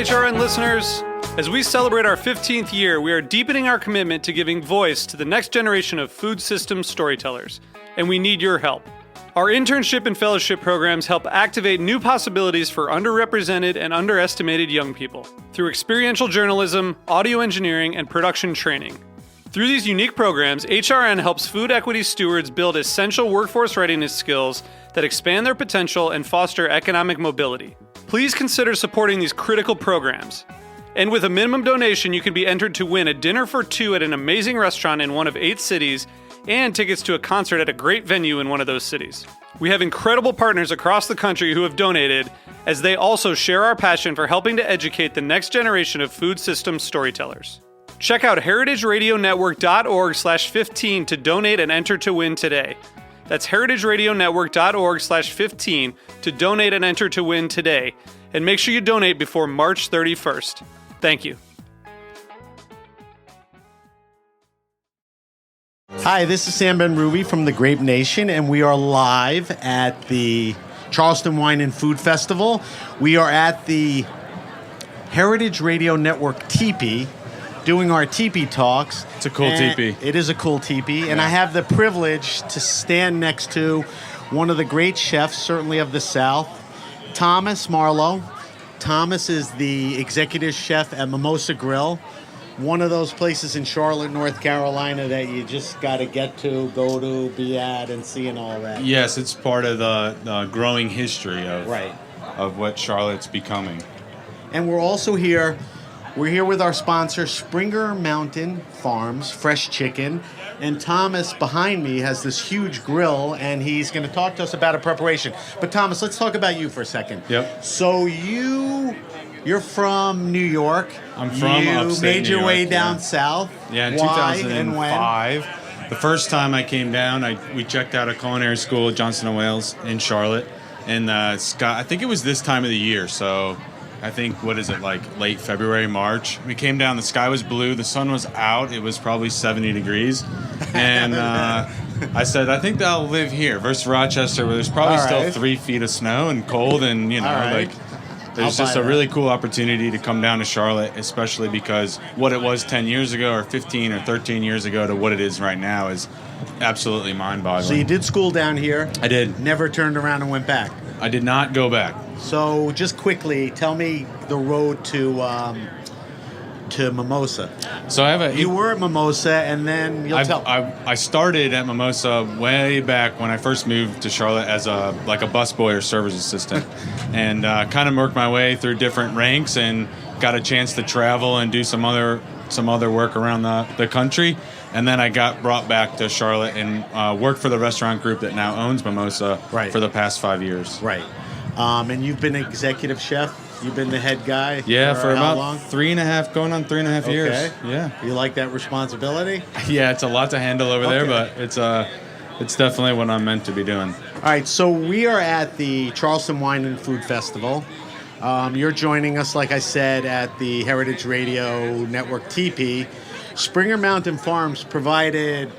HRN listeners. As we celebrate our 15th year, we are deepening our commitment to giving voice to the next generation of food systems storytellers, and we need your help. Our internship and fellowship programs help activate new possibilities for underrepresented and underestimated young people through experiential journalism, audio engineering, and production training. Through these unique programs, HRN helps food equity stewards build essential workforce readiness skills that expand their potential and foster economic mobility. Please consider supporting these critical programs. And with a minimum donation, you can be entered to win a dinner for two at an amazing restaurant in one of 8 cities and tickets to a concert at a great venue in one of those cities. We have incredible partners across the country who have donated, as they also share our passion for helping to educate the next generation of food systems storytellers. Check out heritageradionetwork.org/15 to donate and enter to win today. That's heritageradionetwork.org/15 to donate and enter to win today. And make sure you donate before March 31st. Thank you. Hi, this is Sam Ben-Ruby from the Grape Nation, and we are live at the Charleston Wine and Food Festival. We are at the Heritage Radio Network teepee, doing our teepee talks. It's a cool teepee. It is a cool teepee, and I have the privilege to stand next to one of the great chefs, certainly of the South, Thomas Marlowe. Thomas is the executive chef at Mimosa Grill, one of those places in Charlotte, North Carolina that you just got to get to, go to, be at, and see and all that. Yes, it's part of the growing history of what Charlotte's becoming. And we're also here. We're here with our sponsor, Springer Mountain Farms Fresh Chicken. And Thomas behind me has this huge grill, and he's going to talk to us about a preparation. But Thomas, let's talk about you for a second. Yep. So you're from New York. I'm from You upstate made your New way York, down yeah. south. Yeah, in Why 2005. and when? The first time I came down, we checked out a culinary school at Johnson & Wales in Charlotte. And Scott, I think it was this time of the year, so I think, late February, March. We came down, the sky was blue, the sun was out, it was probably 70 degrees. And I said, I think that I'll live here versus Rochester, where there's probably still 3 feet of snow and cold, and, there's just a really cool opportunity to come down to Charlotte, especially because what it was 10 years ago or 15 or 13 years ago to what it is right now is absolutely mind-boggling. So you did school down here. I did. Never turned around and went back. I did not go back. So just quickly, tell me the road to Mimosa. So I have You were at Mimosa, and then I started at Mimosa way back when I first moved to Charlotte as a busboy or server's assistant, and kind of worked my way through different ranks and got a chance to travel and do some other work around the country. And then I got brought back to Charlotte and worked for the restaurant group that now owns Mimosa for the past 5 years. Right. And you've been executive chef? You've been the head guy? Yeah, for how about long? 3.5, going on 3.5 years. Yeah. You like that responsibility? Yeah, it's a lot to handle over there, but it's definitely what I'm meant to be doing. All right, so we are at the Charleston Wine and Food Festival. You're joining us, like I said, at the Heritage Radio Network teepee. Springer Mountain Farms provided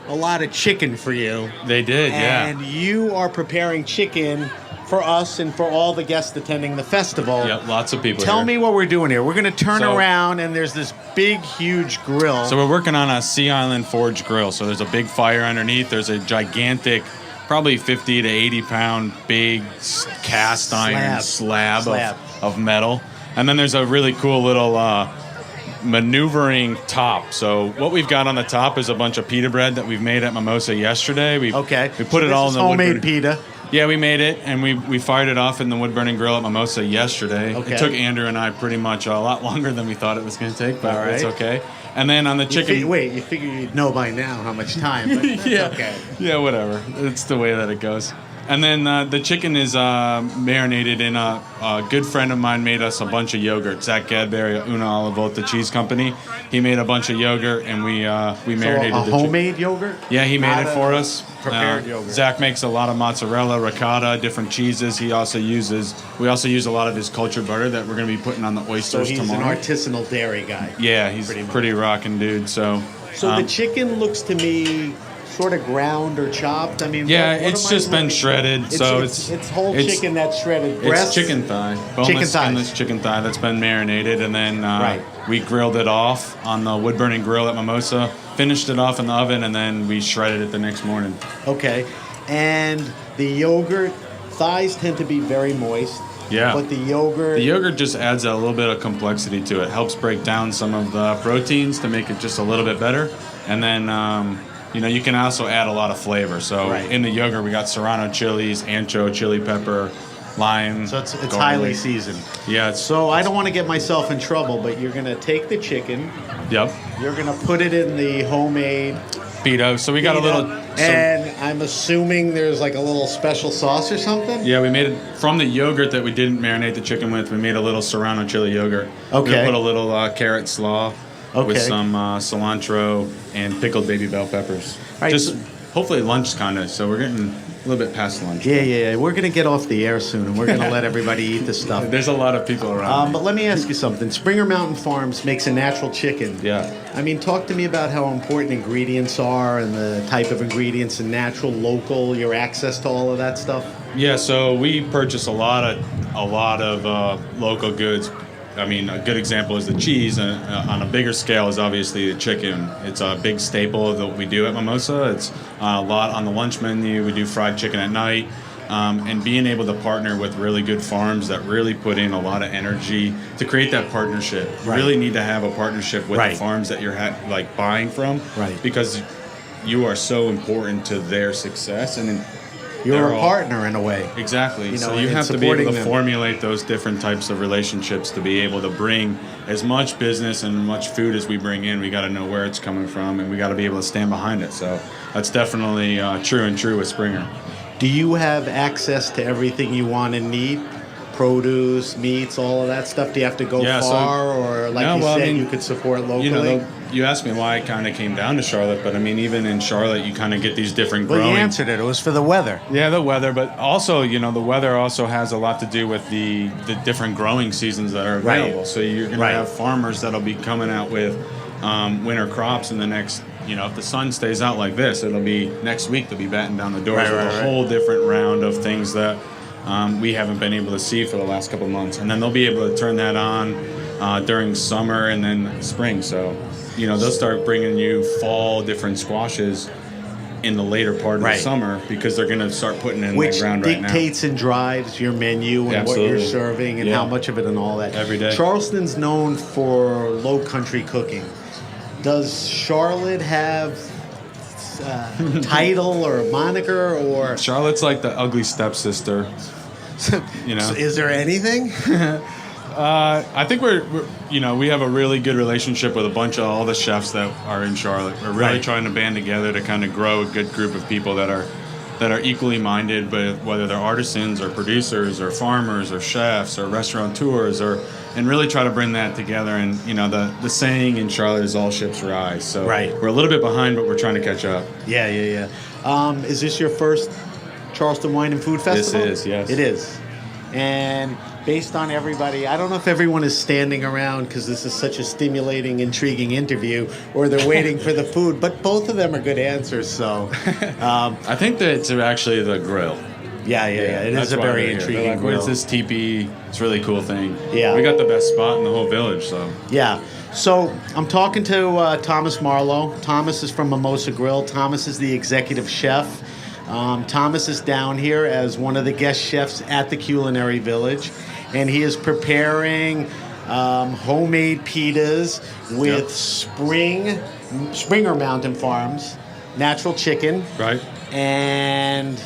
a lot of chicken for you. They did, yeah. And you are preparing chicken for us and for all the guests attending the festival. Yep, lots of people Tell here. me what we're doing here. We're going to turn around, and there's this big, huge grill. So we're working on a Sea Island Forge grill. So there's a big fire underneath. There's a gigantic, probably 50 to 80 pound big cast iron slab. Of metal. And then there's a really cool little maneuvering top. So what we've got on the top is a bunch of pita bread that we've made at Mimosa yesterday. We put it all in the homemade pita. Yeah, we made it, and we fired it off in the wood-burning grill at Mimosa yesterday. Okay. It took Andrew and I pretty much a lot longer than we thought it was going to take, but it's okay. And then on the chicken... You figure you'd know by now how much time, but that's okay. Yeah, whatever. It's the way that it goes. And then the chicken is marinated in a good friend of mine made us a bunch of yogurt. Zach Gadberry at Una alla Volta Cheese Company. He made a bunch of yogurt, and we marinated the homemade yogurt? Yeah, he made it for us. Prepared yogurt. Zach makes a lot of mozzarella, ricotta, different cheeses. We also use a lot of his cultured butter that we're going to be putting on the oysters tomorrow. So he's an artisanal dairy guy. Yeah, he's pretty rocking dude. So the chicken looks to me sort of ground or chopped? I mean, Yeah, what it's am I just been looking- shredded. So it's whole chicken that's shredded. It's Breasts? chicken thigh, boneless, Chicken thighs. skinless chicken thigh that's been marinated, and then Right. we grilled it off on the wood burning grill at Mimosa. Finished it off in the oven, and then we shredded it the next morning. Okay, and the yogurt thighs tend to be very moist. Yeah. But the yogurt. The yogurt just adds a little bit of complexity to it. Helps break down some of the proteins to make it just a little bit better, and then. You can also add a lot of flavor. So Right. in the yogurt, we got serrano chilies, ancho, chili pepper, lime. So it's garlic. highly seasoned. Yeah. So I don't want to get myself in trouble, but you're gonna take the chicken. Yep. You're gonna put it in the homemade. Pita. So we got a little. And I'm assuming there's like a little special sauce or something. Yeah, we made it from the yogurt that we didn't marinate the chicken with. We made a little serrano chili yogurt. Okay. We put a little carrot slaw Okay. with some cilantro and pickled baby bell peppers. Right, Just so- hopefully lunch kind of. So we're getting a little bit past lunch. Yeah. We're gonna get off the air soon, and we're gonna let everybody eat the stuff. There's a lot of people around. But let me ask you something. Springer Mountain Farms makes a natural chicken. Yeah. I mean, talk to me about how important ingredients are and the type of ingredients and natural, local, your access to all of that stuff. Yeah, so we purchase a lot of local goods. I mean, a good example is the cheese. On a bigger scale is obviously the chicken. It's a big staple of what we do at Mimosa. It's a lot on the lunch menu. We do fried chicken at night. And being able to partner with really good farms that really put in a lot of energy to create that partnership. You Right. really need to have a partnership with Right. the farms that you're buying from. Right. Because you are so important to their success. And You're they're a all- partner in a way. Exactly. You know, So you and have to be able supporting to them. formulate those different types of relationships to be able to bring as much business and much food as we bring in. We got to know where it's coming from, and we got to be able to stand behind it. So that's definitely true with Springer. Do you have access to everything you want and need? Produce, meats, all of that stuff? Do you have to go Yeah, so- far, or like No, you well, I said, mean, you could support locally? You asked me why I kind of came down to Charlotte, but I mean, even in Charlotte, you kind of get these different well, growing. you answered it. It was for the weather. Yeah, the weather, but also, the weather also has a lot to do with the different growing seasons that are available. Right. So you're going Right. to have farmers that'll be coming out with winter crops in the next, if the sun stays out like this, it'll be next week they'll be batting down the doors with a whole different round of things that we haven't been able to see for the last couple of months. And then they'll be able to turn that on during summer and then spring. So, they'll start bringing you fall different squashes in the later part of Right. the summer because they're going to start putting in Which the ground right now. dictates and drives your menu and what you're Absolutely. serving and Yeah. how much of it and all that. Every day. Charleston's known for low country cooking. Does Charlotte have title or moniker or Charlotte's like the ugly stepsister. is there anything? I think we have a really good relationship with a bunch of all the chefs that are in Charlotte. We're really Right. trying to band together to kind of grow a good group of people that are equally minded, but whether they're artisans or producers or farmers or chefs or restaurateurs and really try to bring that together. And the saying in Charlotte is all ships rise. So Right. we're a little bit behind, but we're trying to catch up. Yeah. Is this your first Charleston Wine and Food Festival? is, yes. It is. And based on everybody, I don't know if everyone is standing around because this is such a stimulating, intriguing interview, or they're waiting for the food, but both of them are good answers, so... I think that it's actually the grill. Yeah. It That's is a why very they're here. They're intriguing like, grill. It's this teepee. It's a really cool thing. Yeah. We got the best spot in the whole village, so. Yeah. So I'm talking to Thomas Marlowe. Thomas is from Mimosa Grill. Thomas is the executive chef. Thomas is down here as one of the guest chefs at the Culinary Village, and he is preparing homemade pitas with Springer Mountain Farms natural chicken. Right. And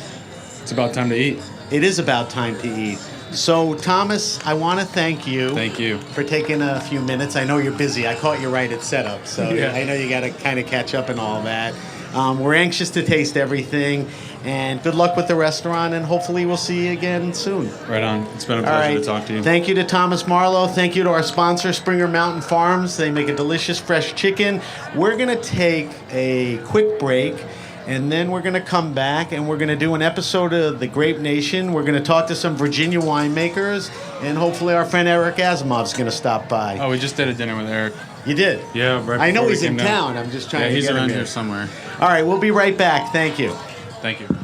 It's about time to eat. it is about time to eat. So, Thomas, I want to thank you. Thank you. For taking a few minutes. I know you're busy. I caught you right at setup, so Yeah. I know you got to kind of catch up and all that. We're anxious to taste everything, and good luck with the restaurant, and hopefully we'll see you again soon. Right on. It's been a All pleasure right. to talk to you. Thank you to Thomas Marlowe. Thank you to our sponsor, Springer Mountain Farms. They make a delicious fresh chicken. We're going to take a quick break, and then we're going to come back, and we're going to do an episode of The Grape Nation. We're going to talk to some Virginia winemakers, and hopefully our friend Eric Asimov's going to stop by. Oh, we just did a dinner with Eric. You did? Yeah, right I know before we he's in came down. town. I'm just trying Yeah, to he's get him around here. here somewhere. All right, we'll be right back. Thank you. Thank you.